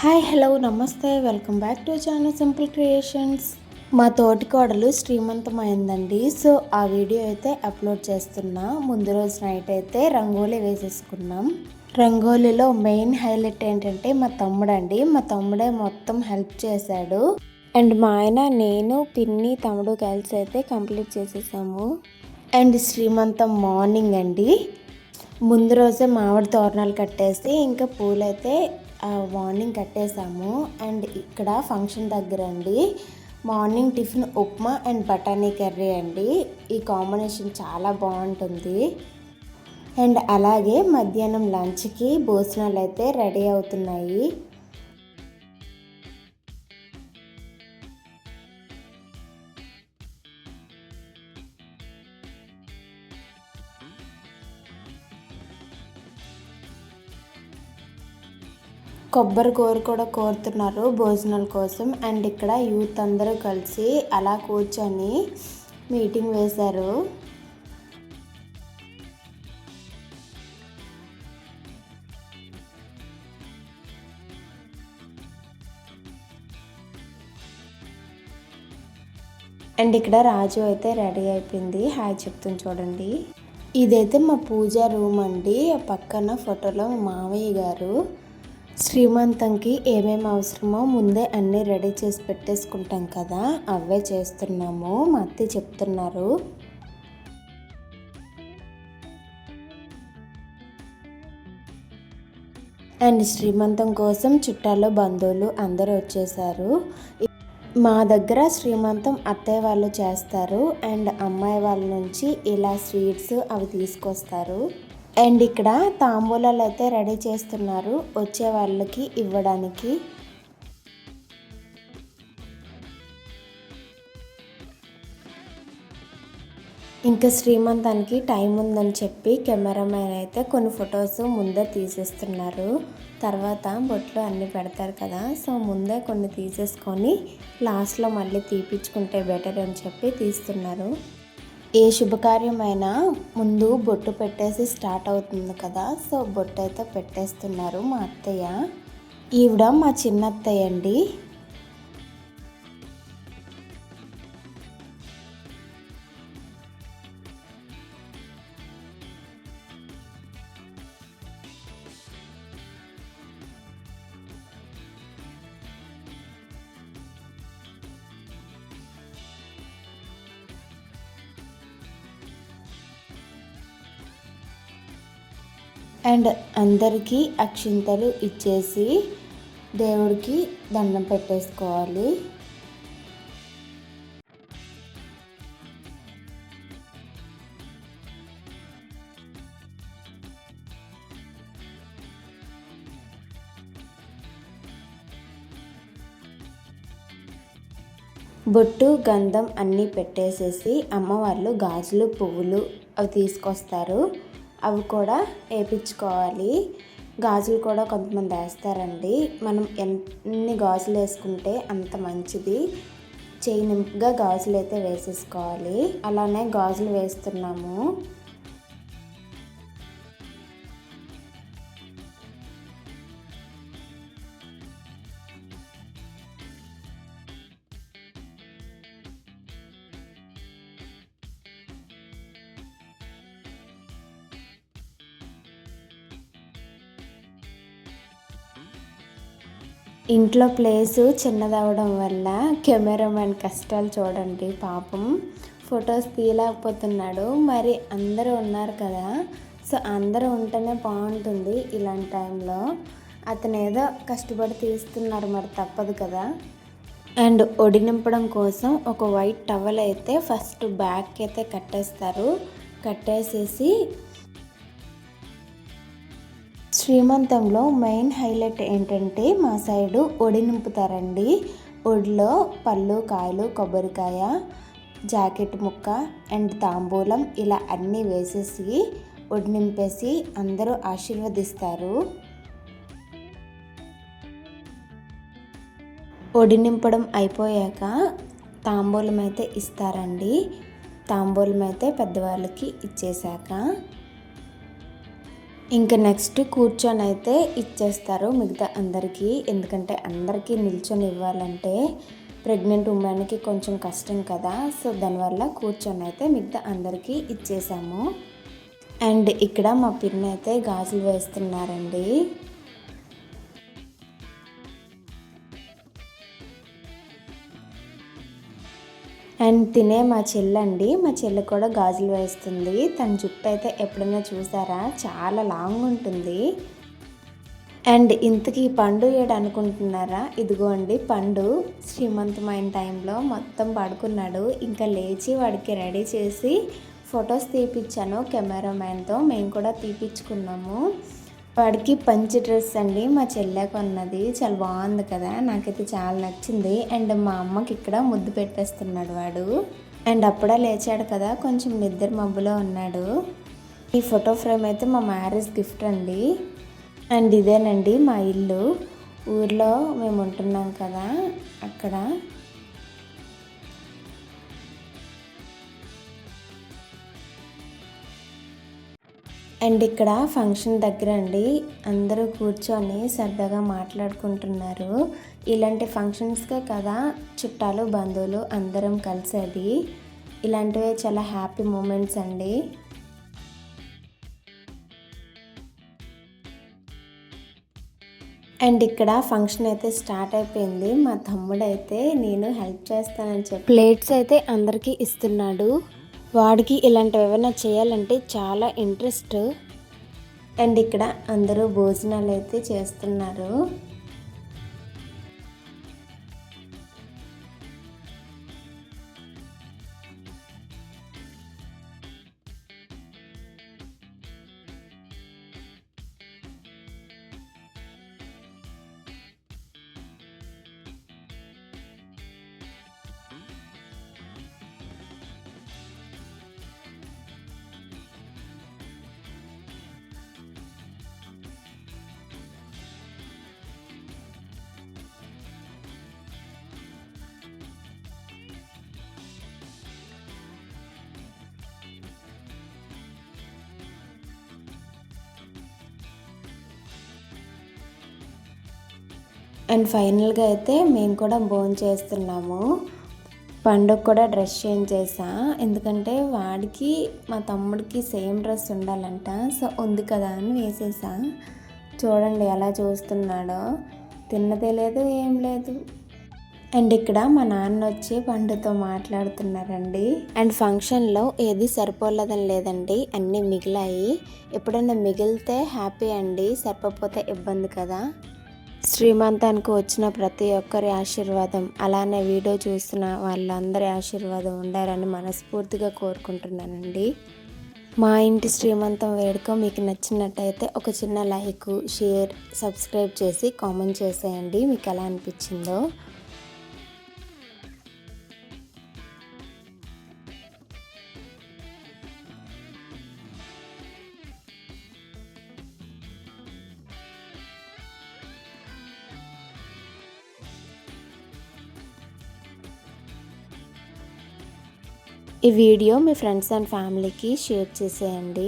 Hi hello నమస్తే welcome back to channel simple creations. మా తోటి కోడలు శ్రీమంతం అయిందండి. సో ఆ వీడియో అయితే అప్లోడ్ చేస్తున్నా. ముందు రోజు నైట్ అయితే రంగోలీ వేసేసుకున్నాం. రంగోలీలో మెయిన్ హైలైట్ ఏంటంటే మా తమ్ముడే మొత్తం హెల్ప్ చేశాడు. అండ్ మా ఆయన, నేను, పిన్ని, తమ్ముడు కలిసి అయితే కంప్లీట్ చేసేసాము. అండ్ శ్రీమంతం మార్నింగ్ అండి. ముందు రోజే మామిడి తోరణాలు కట్టేసి ఇంకా పూలైతే మార్నింగ్ కట్టేసాము. అండ్ ఇక్కడ ఫంక్షన్ దగ్గర అండి మార్నింగ్ టిఫిన్ ఉప్మా అండ్ బఠానీ కర్రీ అండి. ఈ కాంబినేషన్ చాలా బాగుంటుంది. అండ్ అలాగే మధ్యాహ్నం లంచ్కి భోజనాలు అయితే రెడీ అవుతున్నాయి. కొబ్బరి కూర కూడా కోరుతున్నారు భోజనాల కోసం. అండ్ ఇక్కడ యూత్ అందరూ కలిసి అలా కూర్చొని మీటింగ్ వేశారు. అండ్ ఇక్కడ రాజు అయితే రెడీ అయిపోయింది. హాయ్ చెప్తుంది చూడండి. ఇదైతే మా పూజా రూమ్ అండి. పక్కన ఫోటోలో మా మావయ్య గారు. శ్రీమంతంకి ఏమేమి అవసరమో ముందే అన్నీ రెడీ చేసి పెట్టేసుకుంటాం కదా, అవే చేస్తున్నాము. మా అత్తయ్య చెప్తున్నారు. అండ్ శ్రీమంతం కోసం చుట్టాలు బంధువులు అందరూ వచ్చేసారు. మా దగ్గర శ్రీమంతం అత్తయ్య వాళ్ళు చేస్తారు. అండ్ అమ్మాయి వాళ్ళ నుంచి ఇలా స్వీట్స్ అవి తీసుకొస్తారు. అండ్ ఇక్కడ తాంబూలాలు అయితే రెడీ చేస్తున్నారు వచ్చే వాళ్ళకి ఇవ్వడానికి. ఇంకా శ్రీమంతానికి టైం ఉందని చెప్పి కెమెరామెన్ అయితే కొన్ని ఫొటోస్ ముందే తీసేస్తున్నారు. తర్వాత బొట్లు అన్నీ పెడతారు కదా, సో ముందే కొన్ని తీసేసుకొని లాస్ట్లో మళ్ళీ తీపించుకుంటే బెటర్ అని చెప్పి తీస్తున్నారు. ఏ శుభకార్యమైనా ముందు బొట్టు పెట్టేసి స్టార్ట్ అవుతుంది కదా, సో బొట్టు అయితే పెట్టేస్తున్నారు మా అత్తయ్య. ఈవిడ మా చిన్న అత్తయ్య అండి. అండ్ అందరికీ అక్షింతలు ఇచ్చేసి దేవుడికి దండం పెట్టేసుకోవాలి. బొట్టు గంధం అన్నీ పెట్టేసేసి అమ్మవార్లు గాజులు పువ్వులు అవి తీసుకొస్తారు. అవి కూడా వేయించుకోవాలి. గాజులు కూడా కొంతమంది వేస్తారండి. మనం ఎన్ని గాజులు వేసుకుంటే అంత మంచిది. చేయి నింపుగా గాజులు అయితే వేసేసుకోవాలి. అలానే గాజులు వేస్తున్నాము. ఇంట్లో ప్లేసు చిన్నదవడం వల్ల కెమెరామెన్ కష్టాలు చూడండి. పాపం ఫొటోస్ తీయలేకపోతున్నాడు. మరి అందరూ ఉన్నారు కదా, సో అందరూ ఉంటేనే బాగుంటుంది. ఇలాంటి టైంలో అతను ఏదో కష్టపడి తీస్తున్నారు, మరి తప్పదు కదా. అండ్ ఒడి నింపడం కోసం ఒక వైట్ టవల్ అయితే ఫస్ట్ బ్యాక్ అయితే కట్టేస్తారు. కట్టేసేసి శ్రీమంతంలో మెయిన్ హైలైట్ ఏంటంటే మా సైడు ఒడి నింపుతారండి. ఒడిలో పళ్ళు, కాయలు, కొబ్బరికాయ, జాకెట్ ముక్క అండ్ తాంబూలం ఇలా అన్నీ వేసేసి ఒడి నింపేసి అందరూ ఆశీర్వదిస్తారు. ఒడి నింపడం అయిపోయాక తాంబూలం అయితే ఇస్తారండి. తాంబూలం అయితే పెద్దవాళ్ళకి ఇచ్చేశాక ఇంకా నెక్స్ట్ కూర్చొని అయితే ఇచ్చేస్తారు మిగతా అందరికీ. ఎందుకంటే అందరికీ నిల్చొని ఇవ్వాలంటే ప్రెగ్నెంట్ ఉమెన్కి కొంచెం కష్టం కదా. సో దానివల్ల కూర్చొని అయితే మిగతా అందరికీ ఇచ్చేసాము. అండ్ ఇక్కడ మా పిన్ని అయితే గాజులు వేస్తున్నారండి. అండ్ తినే మా చెల్లండి, మా చెల్లి కూడా గాజులు వేస్తుంది. తన జుట్టు అయితే ఎప్పుడైనా చూసారా, చాలా లాంగ్ ఉంటుంది. అండ్ ఇంతకీ పండు ఏడు అనుకుంటున్నారా, ఇదిగో అండి పండు. శ్రీమంతమైన టైంలో మొత్తం పడుకున్నాడు. ఇంకా లేచి వాడికి రెడీ చేసి ఫొటోస్ తీపిచ్చాను కెమెరామ్యాన్తో. మేము కూడా తీపిచ్చుకున్నాము. వాడికి పంచి డ్రెస్ అండి మా చెల్లె కొన్నది. చాలా బాగుంది కదా, నాకైతే చాలా నచ్చింది. అండ్ మా అమ్మకి ఇక్కడ ముద్దు పెట్టేస్తున్నాడు వాడు. అండ్ అప్పుడే లేచాడు కదా, కొంచెం నిద్ర మబ్బులో ఉన్నాడు. ఈ ఫోటో ఫ్రేమ్ అయితే మా మ్యారేజ్ గిఫ్ట్ అండి. అండ్ ఇదేనండి మా ఇల్లు. ఊర్లో మేము ఉంటున్నాం కదా అక్కడ. అండ్ ఇక్కడ ఫంక్షన్ దగ్గర అండి అందరూ కూర్చొని సరదాగా మాట్లాడుకుంటున్నారు. ఇలాంటి ఫంక్షన్స్కే కదా చుట్టాలు బంధువులు అందరం కలిసేది. ఇలాంటివే చాలా హ్యాపీ మూమెంట్స్ అండి. అండ్ ఇక్కడ ఫంక్షన్ అయితే స్టార్ట్ అయిపోయింది. మా తమ్ముడైతే నేను హెల్ప్ చేస్తానని చెప్పి ప్లేట్స్ అయితే అందరికీ ఇస్తున్నాడు. వాడికి ఇలాంటివి ఏమైనా చేయాలంటే చాలా ఇంట్రెస్ట్. అండ్ ఇక్కడ అందరూ భోజనాలు అయితే చేస్తున్నారు. అండ్ ఫైనల్గా అయితే మేము కూడా భోంచేస్తున్నాము. పండుగ కూడా డ్రెస్ చేంజ్ చేసా, ఎందుకంటే వాడికి మా తమ్ముడికి సేమ్ డ్రెస్ ఉండాలంట. సో ఉంది కదా అని వేసేసా. చూడండి ఎలా చూస్తున్నాడో, తిన్నదే లేదు ఏం లేదు. అండ్ ఇక్కడ మా నాన్న వచ్చి పండుతో మాట్లాడుతున్నారండి. అండ్ ఫంక్షన్లో ఏది సరిపోలేదని లేదండి, అన్నీ మిగిలాయి. ఎప్పుడైనా మిగిలితే హ్యాపీ అండి, సరిపోతే ఇబ్బంది కదా. శ్రీమంతానికి వచ్చిన ప్రతి ఒక్కరి ఆశీర్వాదం, అలానే వీడియో చూస్తున్న వాళ్ళందరి ఆశీర్వాదం ఉండాలని మనస్ఫూర్తిగా కోరుకుంటున్నానండి. మా ఇంటి శ్రీమంతం వేడుక మీకు నచ్చినట్టయితే ఒక చిన్న లైక్, షేర్, సబ్స్క్రైబ్ చేసి కామెంట్ చేసేయండి మీకు ఎలా అనిపించిందో. ఈ వీడియో మీ ఫ్రెండ్స్ అండ్ ఫ్యామిలీకి షేర్ చేసేయండి.